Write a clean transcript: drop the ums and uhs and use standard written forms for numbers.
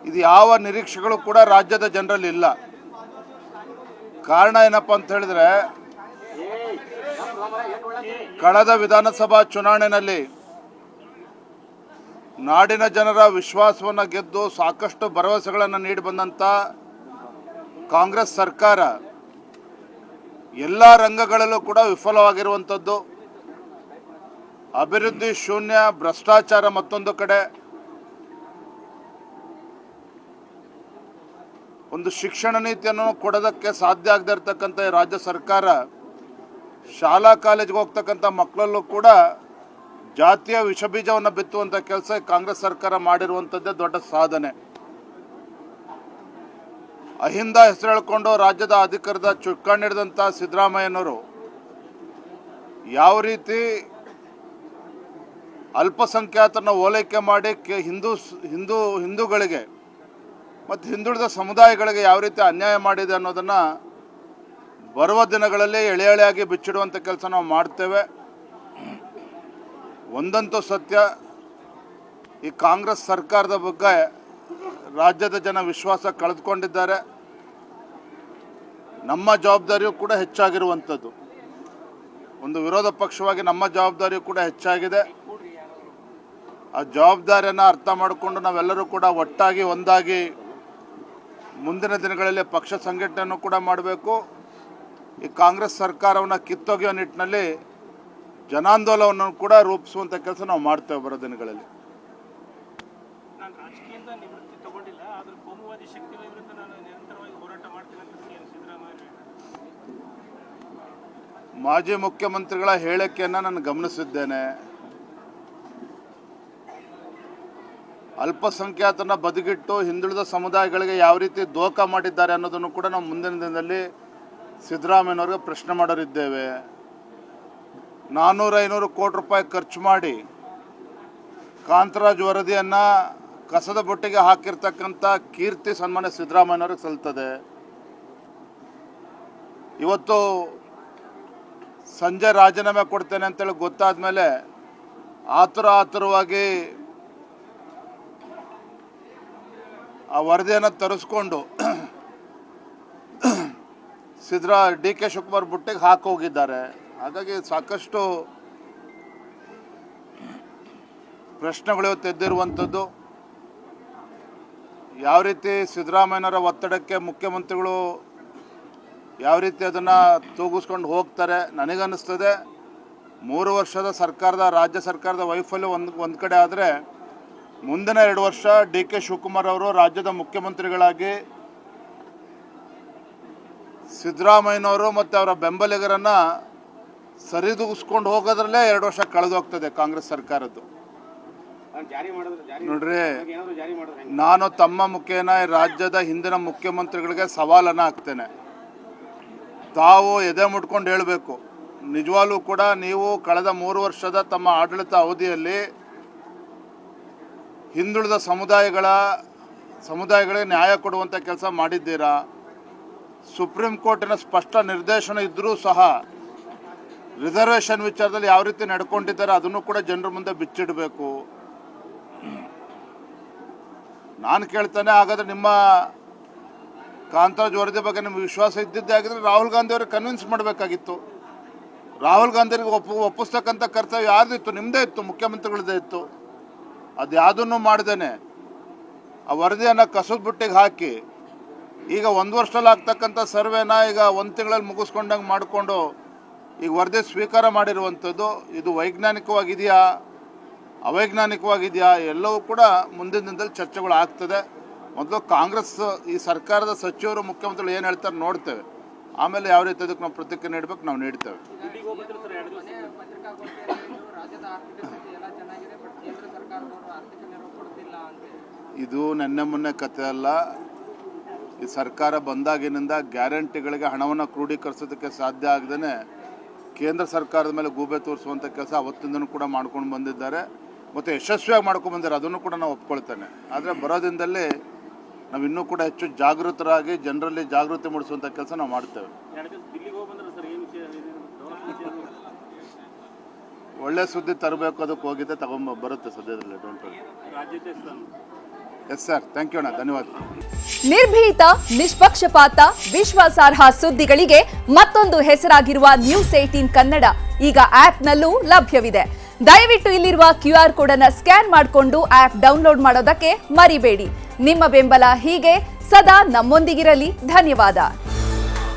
ಇದು ಯಾವ ನಿರೀಕ್ಷೆಗಳು ಕೂಡ ರಾಜ್ಯದ ಜನರಲ್ಲಿ ಇಲ್ಲ. ಕಾರಣ ಏನಪ್ಪ ಅಂತ ಹೇಳಿದ್ರೆ, ಕಳೆದ ವಿಧಾನಸಭಾ ಚುನಾವಣೆಯಲ್ಲಿ ನಾಡಿನ ಜನರ ವಿಶ್ವಾಸವನ್ನು ಗೆದ್ದು ಸಾಕಷ್ಟು ಭರವಸೆಗಳನ್ನು ನೀಡಿ ಬಂದಂಥ ಕಾಂಗ್ರೆಸ್ ಸರ್ಕಾರ ಎಲ್ಲ ರಂಗಗಳಲ್ಲೂ ಕೂಡ ವಿಫಲವಾಗಿರುವಂಥದ್ದು. ಅಭಿವೃದ್ಧಿ ಶೂನ್ಯ, ಭ್ರಷ್ಟಾಚಾರ ಮತ್ತೊಂದು ಕಡೆ, ಒಂದು ಶಿಕ್ಷಣ ನೀತಿಯನ್ನು ಕೊಡೋದಕ್ಕೆ ಸಾಧ್ಯ ಆಗದೇ ಇರತಕ್ಕಂಥ ರಾಜ್ಯ ಸರ್ಕಾರ ಶಾಲಾ ಕಾಲೇಜಿಗೆ ಹೋಗ್ತಕ್ಕಂಥ ಮಕ್ಕಳಲ್ಲೂ ಕೂಡ ಜಾತಿಯ ವಿಷಬೀಜವನ್ನು ಬಿತ್ತುವಂಥ ಕೆಲಸ ಕಾಂಗ್ರೆಸ್ ಸರ್ಕಾರ ಮಾಡಿರುವಂಥದ್ದೇ ದೊಡ್ಡ ಸಾಧನೆ. ಅಹಿಂದ ಹೆಸರು ಹೇಳ್ಕೊಂಡು ರಾಜ್ಯದ ಅಧಿಕಾರದ ಚುಕ್ಕಾಣಿ ಹಿಡಿದಂಥ ಸಿದ್ದರಾಮಯ್ಯನವರು ಯಾವ ರೀತಿ ಅಲ್ಪಸಂಖ್ಯಾತರನ್ನ ಓಲೈಕೆ ಮಾಡಿ ಹಿಂದೂಗಳಿಗೆ ಮತ್ತು ಹಿಂದುಳಿದ ಸಮುದಾಯಗಳಿಗೆ ಯಾವ ರೀತಿ ಅನ್ಯಾಯ ಮಾಡಿದೆ ಅನ್ನೋದನ್ನು ಬರುವ ದಿನಗಳಲ್ಲಿ ಎಳೆ ಎಳೆಯಾಗಿ ಬಿಚ್ಚಿಡುವಂಥ ಕೆಲಸ ನಾವು ಮಾಡ್ತೇವೆ. ಒಂದಂತೂ ಸತ್ಯ, ಈ ಕಾಂಗ್ರೆಸ್ ಸರ್ಕಾರದ ಬಗ್ಗೆ ರಾಜ್ಯದ ಜನ ವಿಶ್ವಾಸ ಕಳೆದುಕೊಂಡಿದ್ದಾರೆ. ನಮ್ಮ ಜವಾಬ್ದಾರಿಯೂ ಕೂಡ ಹೆಚ್ಚಾಗಿರುವಂಥದ್ದು. ಒಂದು ವಿರೋಧ ಪಕ್ಷವಾಗಿ ನಮ್ಮ ಜವಾಬ್ದಾರಿಯೂ ಕೂಡ ಹೆಚ್ಚಾಗಿದೆ. ಆ ಜವಾಬ್ದಾರಿಯನ್ನು ಅರ್ಥ ಮಾಡಿಕೊಂಡು ನಾವೆಲ್ಲರೂ ಕೂಡ ಒಟ್ಟಾಗಿ ಒಂದಾಗಿ ಮುಂದಿನ ದಿನಗಳಲ್ಲಿ ಪಕ್ಷ ಸಂಘಟನೆಯನ್ನು ಕೂಡ ಮಾಡಬೇಕು. ಈ ಕಾಂಗ್ರೆಸ್ ಸರ್ಕಾರವನ್ನು ಕಿತ್ತೊಗೆಯೋ ನಿಟ್ಟಿನಲ್ಲಿ ಜನಾಂದೋಲನವನ್ನು ಕೂಡ ರೂಪಿಸುವಂಥ ಕೆಲಸ ನಾವು ಮಾಡ್ತೇವೆ ಬರೋ ದಿನಗಳಲ್ಲಿ. ಮಾಜಿ ಮುಖ್ಯಮಂತ್ರಿಗಳ ಹೇಳಿಕೆಯನ್ನು ನಾನು ಗಮನಿಸಿದ್ದೇನೆ. ಅಲ್ಪಸಂಖ್ಯಾತರನ್ನ ಬದಿಗಿಟ್ಟು ಹಿಂದುಳಿದ ಸಮುದಾಯಗಳಿಗೆ ಯಾವ ರೀತಿ ದೋಖ ಮಾಡಿದ್ದಾರೆ ಅನ್ನೋದನ್ನು ಕೂಡ ನಾವು ಮುಂದಿನ ದಿನದಲ್ಲಿ ಸಿದ್ದರಾಮಯ್ಯನವ್ರಿಗೆ ಪ್ರಶ್ನೆ ಮಾಡೋರಿದ್ದೇವೆ. 400-500 ಕೋಟಿ ರೂಪಾಯಿ ಖರ್ಚು ಮಾಡಿ ಕಾಂತರಾಜ್ ವರದಿಯನ್ನು ಕಸದ ಬುಟ್ಟಿಗೆ ಹಾಕಿರ್ತಕ್ಕಂಥ ಕೀರ್ತಿ ಸನ್ಮಾನ್ಯ ಸಿದ್ದರಾಮಯ್ಯನವ್ರಿಗೆ ಸಲ್ತದೆ. ಇವತ್ತು ಸಂಜೆ ರಾಜೀನಾಮೆ ಕೊಡ್ತೇನೆ ಅಂತೇಳಿ ಗೊತ್ತಾದ ಮೇಲೆ ಆತುರವಾಗಿ ಆ ವರದಿಯನ್ನು ತರಿಸ್ಕೊಂಡು ಡಿ ಕೆ ಶಿವಕುಮಾರ್ ಬುಟ್ಟಿಗೆ ಹಾಕೋಗಿದ್ದಾರೆ. ಹಾಗಾಗಿ ಸಾಕಷ್ಟು ಪ್ರಶ್ನೆಗಳು ತೆಗೆದಿರುವಂಥದ್ದು. ಯಾವ ರೀತಿ ಸಿದ್ದರಾಮಯ್ಯನವರ ಒತ್ತಡಕ್ಕೆ ಮುಖ್ಯಮಂತ್ರಿಗಳು ಯಾವ ರೀತಿ ಅದನ್ನು ತೂಗಿಸ್ಕೊಂಡು ಹೋಗ್ತಾರೆ. ನನಗನ್ನಿಸ್ತದೆ 3 ವರ್ಷದ ರಾಜ್ಯ ಸರ್ಕಾರದ ವೈಫಲ್ಯ ಒಂದು ಕಡೆ ಆದರೆ, ಮುಂದಿನ 2 ವರ್ಷ ಡಿ ಕೆ ಶಿವಕುಮಾರ್ ಅವರು ರಾಜ್ಯದ ಮುಖ್ಯಮಂತ್ರಿಗಳಾಗಿ ಸಿದ್ದರಾಮಯ್ಯನವರು ಮತ್ತು ಅವರ ಬೆಂಬಲಿಗರನ್ನು ಸರಿದೂಗಿಸ್ಕೊಂಡು ಹೋಗೋದ್ರಲ್ಲೇ 2 ವರ್ಷ ಕಳೆದೋಗ್ತದೆ ಕಾಂಗ್ರೆಸ್ ಸರ್ಕಾರದ್ದು. ನೋಡ್ರಿ, ನಾನು ತಮ್ಮ ಮುಖೇನ ರಾಜ್ಯದ ಹಿಂದಿನ ಮುಖ್ಯಮಂತ್ರಿಗಳಿಗೆ ಸವಾಲನ್ನು ಹಾಕ್ತೇನೆ. ತಾವು ಎದೆ ಮುಟ್ಕೊಂಡು ಹೇಳಬೇಕು, ನಿಜವಾಗ್ಲೂ ಕೂಡ ನೀವು ಕಳೆದ 3 ವರ್ಷದ ತಮ್ಮ ಆಡಳಿತ ಅವಧಿಯಲ್ಲಿ ಹಿಂದುಳಿದ ಸಮುದಾಯಗಳಿಗೆ ನ್ಯಾಯ ಕೊಡುವಂಥ ಕೆಲಸ ಮಾಡಿದ್ದೀರಾ. ಸುಪ್ರೀಂ ಕೋರ್ಟಿನ ಸ್ಪಷ್ಟ ನಿರ್ದೇಶನ ಇದ್ದರೂ ಸಹ ರಿಸರ್ವೇಷನ್ ವಿಚಾರದಲ್ಲಿ ಯಾವ ರೀತಿ ನಡ್ಕೊಂಡಿದ್ದಾರೆ ಅದನ್ನು ಕೂಡ ಜನರ ಮುಂದೆ ಬಿಚ್ಚಿಡಬೇಕು. ನಾನು ಕೇಳ್ತಾನೆ, ಹಾಗಾದರೆ ನಿಮ್ಮ ಕಾಂತರಾಜ್ ವರದಿ ಬಗ್ಗೆ ನಿಮ್ಗೆ ವಿಶ್ವಾಸ ಇದ್ದಿದ್ದೇ ಆಗಿದ್ರೆ ರಾಹುಲ್ ಗಾಂಧಿ ಅವ್ರಿಗೆ ಕನ್ವಿನ್ಸ್ ಮಾಡಬೇಕಾಗಿತ್ತು. ರಾಹುಲ್ ಗಾಂಧಿಗೆ ಒಪ್ಪಿಸ್ತಕ್ಕಂಥ ಕರ್ತವ್ಯ ಯಾರ್ದಿತ್ತು? ನಿಮ್ಮದೇ ಇತ್ತು, ಮುಖ್ಯಮಂತ್ರಿಗಳದ್ದೇ ಇತ್ತು. ಅದು ಯಾವುದನ್ನು ಮಾಡ್ದೇನೆ ಆ ವರದಿಯನ್ನು ಕಸದ ಬುಟ್ಟಿಗೆ ಹಾಕಿ ಈಗ 1 ವರ್ಷದಲ್ಲಿ ಆಗ್ತಕ್ಕಂಥ ಸರ್ವೆನ ಈಗ 1 ತಿಂಗಳಲ್ಲಿ ಮುಗಿಸ್ಕೊಂಡಂಗೆ ಮಾಡಿಕೊಂಡು ಈಗ ವರದಿ ಸ್ವೀಕಾರ ಮಾಡಿರುವಂಥದ್ದು. ಇದು ವೈಜ್ಞಾನಿಕವಾಗಿದೆಯಾ, ಅವೈಜ್ಞಾನಿಕವಾಗಿದೆಯಾ, ಎಲ್ಲವೂ ಕೂಡ ಮುಂದಿನ ದಿನದಲ್ಲಿ ಚರ್ಚೆಗಳು ಆಗ್ತದೆ. ಮೊದಲು ಕಾಂಗ್ರೆಸ್ ಈ ಸರ್ಕಾರದ ಸಚಿವರು ಮುಖ್ಯಮಂತ್ರಿಗಳು ಏನು ಹೇಳ್ತಾರೆ ನೋಡ್ತೇವೆ, ಆಮೇಲೆ ಯಾವ ರೀತಿ ಅದಕ್ಕೆ ನಾವು ಪ್ರತಿಕ್ರಿಯೆ ನೀಡಬೇಕು ನಾವು ನೀಡ್ತೇವೆ. ಇದು ನೆನ್ನೆ ಮೊನ್ನೆ ಕಥೆ ಅಲ್ಲ. ಈ ಸರ್ಕಾರ ಬಂದಾಗಿನಿಂದ ಗ್ಯಾರಂಟಿಗಳಿಗೆ ಹಣವನ್ನು ಕ್ರೋಢೀಕರಿಸೋದಕ್ಕೆ ಸಾಧ್ಯ ಆಗದೇ ಕೇಂದ್ರ ಸರ್ಕಾರದ ಮೇಲೆ ಗೂಬೆ ತೋರಿಸುವಂಥ ಕೆಲಸ ಅವತ್ತಿಂದನೂ ಕೂಡ ಮಾಡ್ಕೊಂಡು ಬಂದಿದ್ದಾರೆ ಮತ್ತು ಯಶಸ್ವಿಯಾಗಿ ಮಾಡ್ಕೊಂಡು ಬಂದಿದ್ದಾರೆ. ಅದನ್ನು ಕೂಡ ನಾವು ಒಪ್ಕೊಳ್ತೇನೆ. ಆದರೆ ಬರೋ ದಿನದಲ್ಲಿ ನಾವು ಇನ್ನೂ ಕೂಡ ಹೆಚ್ಚು ಜಾಗೃತರಾಗಿ ಜನರಲ್ಲಿ ಜಾಗೃತಿ ಮೂಡಿಸುವಂಥ ಕೆಲಸ ನಾವು ಮಾಡ್ತೇವೆ. ಒಳ್ಳೆ ಸುದ್ದಿ ತರಬೇಕು, ಅದಕ್ಕೆ ಹೋಗಿದ್ದೆ, ಬರುತ್ತೆ ಸದ್ಯದಲ್ಲೇ. Don't worry. Yes sir, thank you ಅಣ್ಣ, ಧನ್ಯವಾದ. ನಿರ್ಭೀತ, ನಿಷ್ಪಕ್ಷಪಾತ, ವಿಶ್ವಾಸಾರ್ಹ ಸುದ್ದಿಗಳಿಗೆ ಮತ್ತೊಂದು ಹೆಸರಾಗಿರುವ News18 ಕನ್ನಡ ಈಗ ಆಪ್ನಲ್ಲೂ ಲಭ್ಯವಿದೆ. ದಯವಿಟ್ಟು ಇಲ್ಲಿರುವ QR ಕೋಡ್ ಅನ್ನು ಸ್ಕ್ಯಾನ್ ಮಾಡಿಕೊಂಡು ಆಪ್ ಡೌನ್ಲೋಡ್ ಮಾಡೋದಕ್ಕೆ ಮರಿಬೇಡಿ. ನಿಮ್ಮ ಬೆಂಬಲ ಹೀಗೆ ಸದಾ ನಮ್ಮೊಂದಿಗಿರಲಿ. ಧನ್ಯವಾದ.